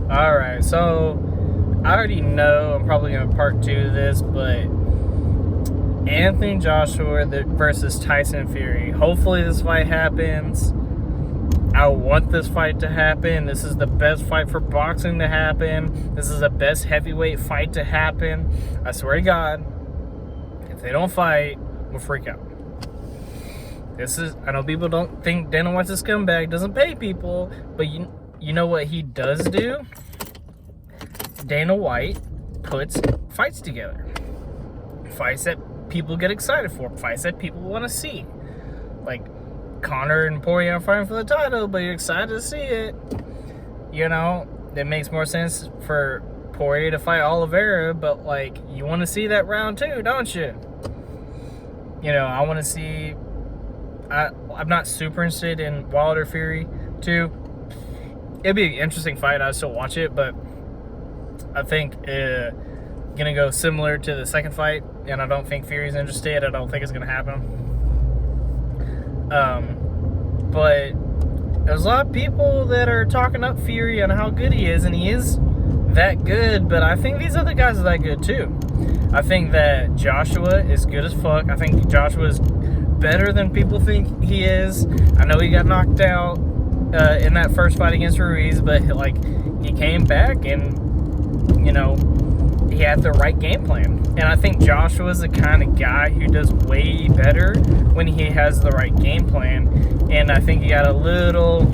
Alright, so I already know I'm probably going to part 2 of this, but Anthony Joshua versus Tyson Fury. Hopefully this fight happens. I want this fight to happen. This is the best fight for boxing to happen. This is the best heavyweight fight to happen. I swear to God, if they don't fight, we'll freak out. I know people don't think Dana White's a scumbag, doesn't pay people, but you know what he does do? Dana White puts fights together. Fights that people get excited for. Fights that people want to see. Like Conor and Poirier are fighting for the title, but you're excited to see it. You know, it makes more sense for Poirier to fight Oliveira, but like, you want to see that round 2, don't you? You know, I want to see... I'm not super interested in Wilder Fury 2. It'd be an interesting fight. I'd still watch it, but I think gonna go similar to the second fight, and I don't think Fury's interested. I don't think it's gonna happen. But there's a lot of people that are talking up Fury and how good he is, and he is that good, but I think these other guys are that good too. I think that Joshua is good as fuck. I think Joshua is better than people think he is. I know he got knocked out in that first fight against Ruiz, but like, he came back and, you know, he had the right game plan. And I think Joshua's the kind of guy who does way better when he has the right game plan. And I think he got a little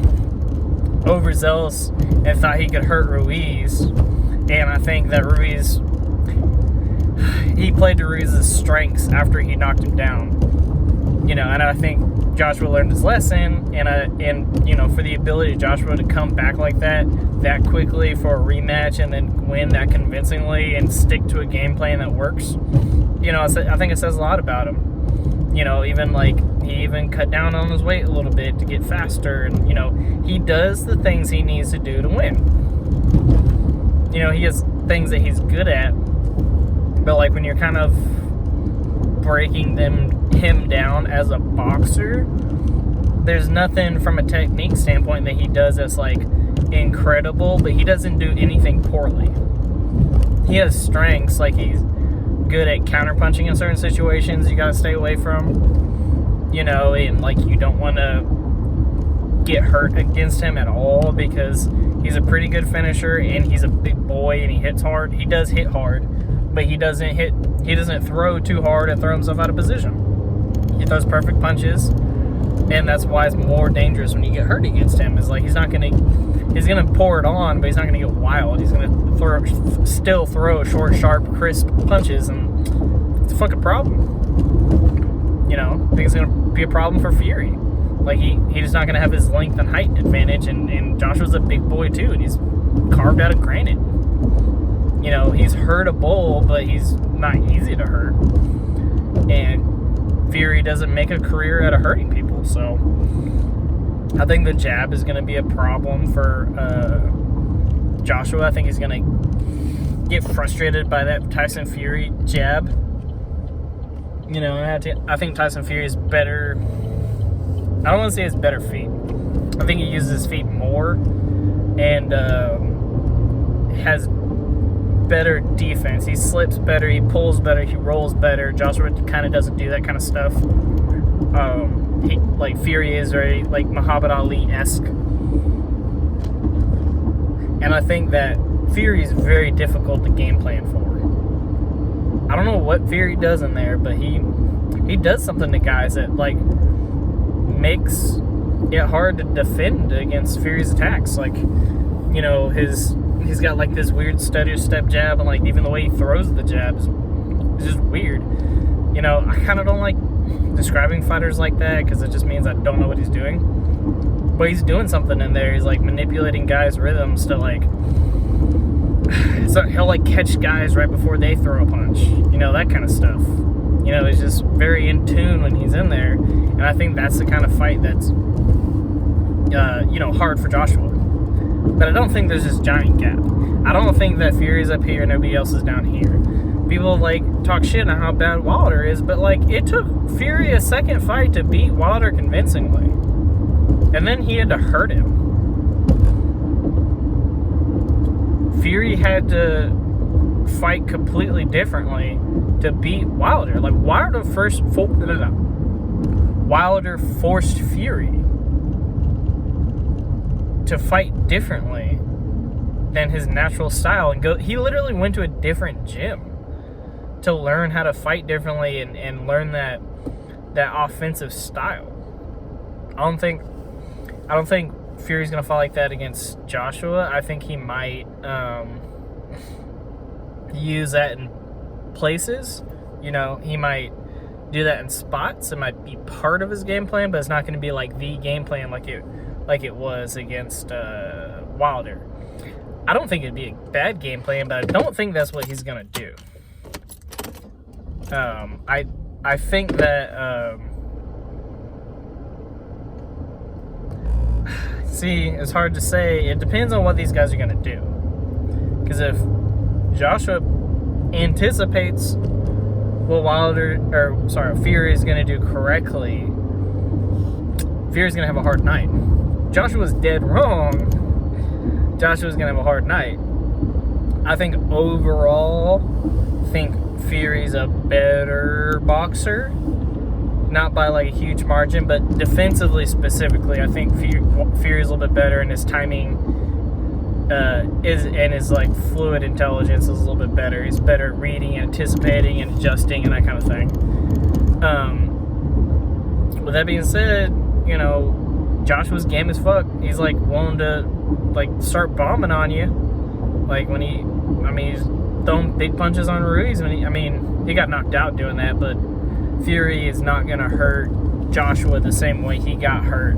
overzealous and thought he could hurt Ruiz. And I think that Ruiz, he played to Ruiz's strengths after he knocked him down. You know, and I think Joshua learned his lesson, and you know, for the ability of Joshua to come back like that quickly for a rematch and then win that convincingly and stick to a game plan that works, you know, I think it says a lot about him. You know, even like, he even cut down on his weight a little bit to get faster, and you know, he does the things he needs to do to win. You know, he has things that he's good at, but like, when you're kind of breaking him down as a boxer, there's nothing from a technique standpoint that he does that's like incredible, but he doesn't do anything poorly. He has strengths, like he's good at counterpunching in certain situations you gotta stay away from, you know, and like, you don't want to get hurt against him at all, because he's a pretty good finisher and he's a big boy and he hits hard. He does hit hard, but he doesn't throw too hard and throw himself out of position. He throws perfect punches, and that's why it's more dangerous when you get hurt against him. Is like, he's gonna pour it on, but he's not gonna get wild. He's gonna still throw short, sharp, crisp punches, and it's a fucking problem. You know, I think it's gonna be a problem for Fury. Like, he's not gonna have his length and height advantage, and Joshua's a big boy too, and he's carved out of granite. You know, he's hurt a bull, but he's not easy to hurt. And Fury doesn't make a career out of hurting people, so I think the jab is going to be a problem for Joshua. I think he's going to get frustrated by that Tyson Fury jab. You know, I think Tyson Fury is better. I don't want to say his better feet. I think he uses his feet more and has better defense. He slips better, he pulls better, he rolls better. Joshua kind of doesn't do that kind of stuff. Like, Fury is very like Muhammad Ali-esque, and I think that Fury is very difficult to game plan for. I don't know what Fury does in there, but he does something to guys that like makes it hard to defend against Fury's attacks. Like, you know, he's got like this weird stutter step jab, and like, even the way he throws the jab is just weird. You know, I kind of don't like describing fighters like that, because it just means I don't know what he's doing. But he's doing something in there. He's like manipulating guys' rhythms to like, so he'll like catch guys right before they throw a punch. You know, that kind of stuff. You know, he's just very in tune when he's in there, and I think that's the kind of fight that's you know, hard for Joshua. But I don't think there's this giant gap. I don't think that Fury's up here and everybody else is down here. People like talk shit on how bad Wilder is, but like, it took Fury a second fight to beat Wilder convincingly, and then he had to hurt him. Fury had to fight completely differently to beat Wilder. Like, Wilder forced Fury to fight differently than his natural style, and he literally went to a different gym to learn how to fight differently and learn that offensive style. I don't think Fury's gonna fight like that against Joshua. I think he might use that in places. You know, he might do that in spots. It might be part of his game plan, but it's not going to be like the game plan like it was against Wilder. I don't think it'd be a bad game plan, but I don't think that's what he's gonna do. I think that see, it's hard to say. It depends on what these guys are gonna do. Because if Joshua anticipates what Fury is gonna do correctly, Fury's gonna have a hard night. Joshua's dead wrong. Joshua's gonna have a hard night. I think overall, Fury's a better boxer. Not by like a huge margin, but defensively specifically, I think Fury's a little bit better, and his timing his like fluid intelligence is a little bit better. He's better at reading, anticipating, and adjusting, and that kind of thing. With that being said, you know, Joshua's game as fuck. He's like willing to like start bombing on you. Like when he's throwing big punches on Ruiz. He got knocked out doing that, but Fury is not gonna hurt Joshua the same way he got hurt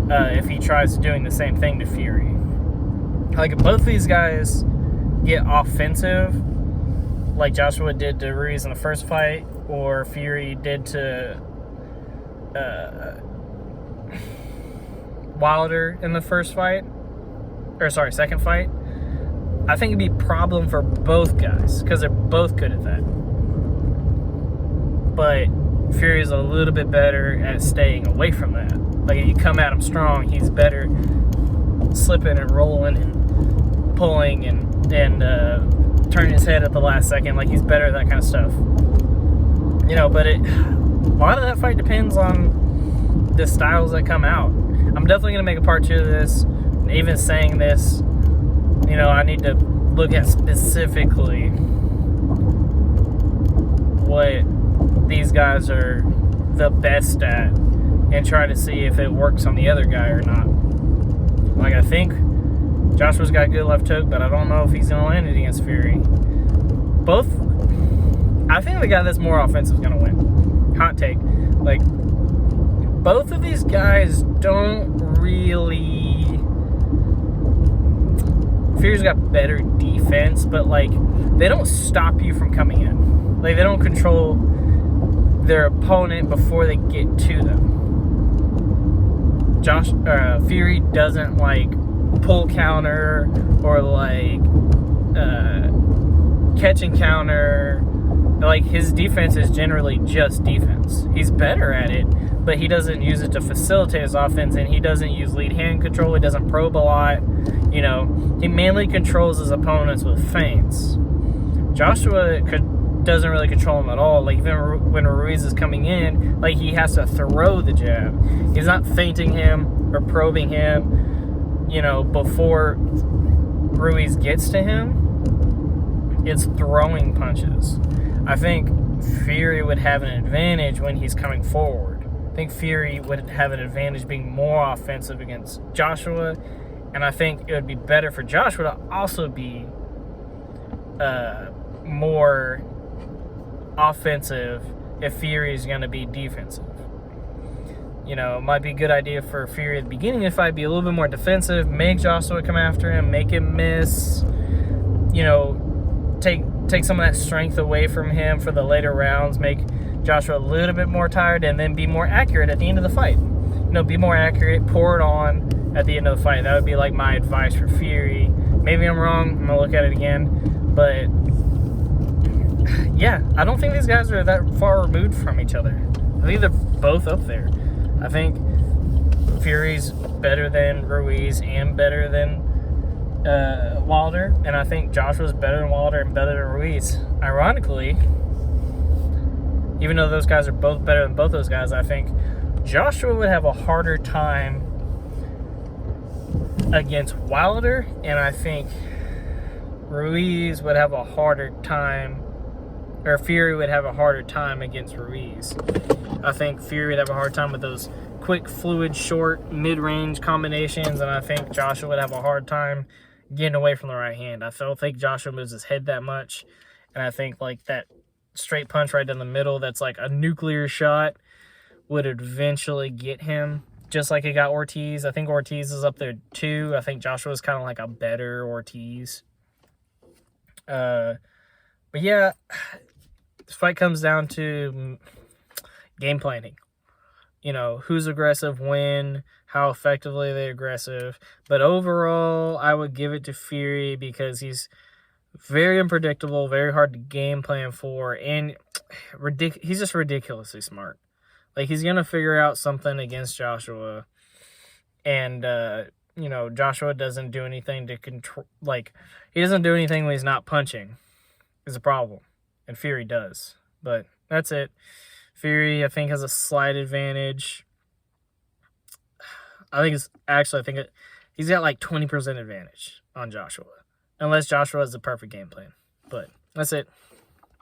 if he tries doing the same thing to Fury. Like if both of these guys get offensive, like Joshua did to Ruiz in the first fight, or Fury did to Wilder in the second fight, I think it'd be a problem for both guys because they're both good at that. But Fury's a little bit better at staying away from that. Like if you come at him strong, he's better slipping and rolling and pulling and turning his head at the last second. Like he's better at that kind of stuff. You know, but a lot of that fight depends on the styles that come out. I'm definitely going to make a part 2 of this. And even saying this, you know, I need to look at specifically what these guys are the best at and try to see if it works on the other guy or not. Like, I think Joshua's got a good left hook, but I don't know if he's going to land it against Fury. I think the guy that's more offensive is going to win. Hot take. Like, both of these guys don't really... Fury's got better defense, but, like, they don't stop you from coming in. Like, they don't control their opponent before they get to them. Fury doesn't, like, pull counter or, like, catch and counter. Like, his defense is generally just defense. He's better at it, but he doesn't use it to facilitate his offense, and he doesn't use lead hand control. He doesn't probe a lot. You know, he mainly controls his opponents with feints. Joshua doesn't really control him at all. Like, even when Ruiz is coming in, like, he has to throw the jab. He's not feinting him or probing him, you know, before Ruiz gets to him. It's throwing punches. I think Fury would have an advantage when he's coming forward. I think Fury would have an advantage being more offensive against Joshua, and I think it would be better for Joshua to also be more offensive if Fury is going to be defensive. You know, it might be a good idea for Fury at the beginning if I'd be a little bit more defensive, make Joshua come after him, make him miss, you know, take some of that strength away from him for the later rounds, make Joshua a little bit more tired, and then be more accurate at the end of the fight. You know, be more accurate, pour it on at the end of the fight. That would be like my advice for Fury. Maybe I'm wrong. I'm going to look at it again. But, yeah, I don't think these guys are that far removed from each other. I think they're both up there. I think Fury's better than Ruiz and better than Wilder, and I think Joshua's better than Wilder and better than Ruiz. Ironically, even though those guys are both better than both those guys, I think Joshua would have a harder time against Wilder, and I think Ruiz would have a harder time, or Fury would have a harder time against Ruiz. I think Fury would have a hard time with those quick, fluid, short, mid-range combinations, and I think Joshua would have a hard time getting away from the right hand. I don't think Joshua moves his head that much, and I think like that straight punch right down the middle that's like a nuclear shot would eventually get him, just like it got Ortiz. I think Ortiz is up there too. I think Joshua is kind of like a better Ortiz. But yeah, this fight comes down to game planning. You know, who's aggressive when, how effectively they're aggressive. But overall, I would give it to Fury because he's very unpredictable, very hard to game plan for, and he's just ridiculously smart. Like, he's going to figure out something against Joshua, and, you know, Joshua doesn't do anything to control, like, he doesn't do anything when he's not punching is a problem, and Fury does. But that's it. Fury, I think, has a slight advantage. He's got like 20% advantage on Joshua, unless Joshua has the perfect game plan. But that's it.